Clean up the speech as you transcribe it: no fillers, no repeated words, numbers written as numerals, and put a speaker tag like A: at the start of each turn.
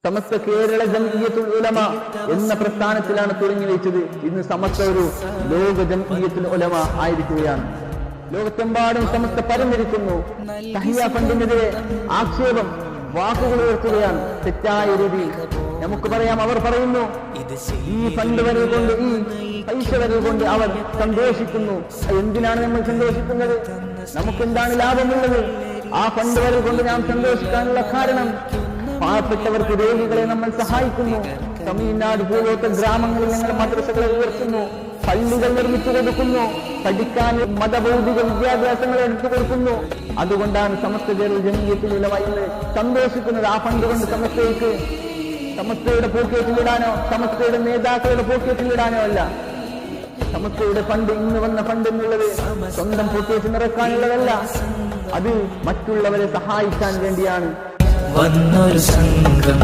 A: സമസ്ത കേരള ജംഇയ്യത്തുൽ ഉലമ എന്ന പ്രസ്ഥാനത്തിലാണ് തുടങ്ങി വെച്ചത്. ഇന്ന് സമസ്ത ഒരു ലോക ജംഇയ്യത്തുൽ ഉലമ ആയിരിക്കുകയാണ്. ലോകത്തെമ്പാടും സമസ്ത പരന്നിരിക്കുന്നു. തഹിയ ഫണ്ടിനെതിരെ ആക്ഷേപം വാക്കുകൾ ഉയർത്തുകയാണ് തെറ്റായ രീതിയിൽ. നമുക്ക് പറയാം, അവർ പറയുന്നു ഈ ഫണ്ട് വരവ് കൊണ്ട്, ഈ പൈസ വരവ് കൊണ്ട് അവർ സന്തോഷിക്കുന്നു. എന്തിനാണ് നമ്മൾ സന്തോഷിക്കുന്നത്? നമുക്കെന്താണ് ലാഭമുള്ളത്? ആ ഫണ്ട് വരവ് കൊണ്ട് നാം സന്തോഷിക്കാനുള്ള കാരണം, പാവപ്പെട്ടവർക്ക്, രോഗികളെ നമ്മൾ സഹായിക്കുന്നു. തമിഴ്നാട് പോലത്തെ ഗ്രാമങ്ങളിൽ ഞങ്ങൾ മദ്രസകളെ ഉയർത്തുന്നു, പള്ളികൾ നിർമ്മിച്ചു കൊടുക്കുന്നു, പഠിക്കാൻ മതബൗദ്ധിക വിദ്യാഭ്യാസങ്ങൾ എടുത്തു കൊടുക്കുന്നു. അതുകൊണ്ടാണ് സമസ്ത കേരള ജംഇയ്യത്തുൽ ഉലമ ഇന്ന് സന്തോഷിക്കുന്നത്. ആ ഫണ്ട് കൊണ്ട് സമസ്തയുടെ പോക്കറ്റിലിടാനോ സമസ്തയുടെ നേതാക്കളുടെ പോക്കറ്റിലിടാനോ അല്ല. സമസ്തയുടെ ഫണ്ട്, ഇന്ന് വന്ന ഫണ്ട് എന്നുള്ളത് സ്വന്തം പോക്കറ്റ് നിറക്കാനുള്ളതല്ല, അത് മറ്റുള്ളവരെ സഹായിക്കാൻ വേണ്ടിയാണ്.
B: വന്നൊരു സംഘം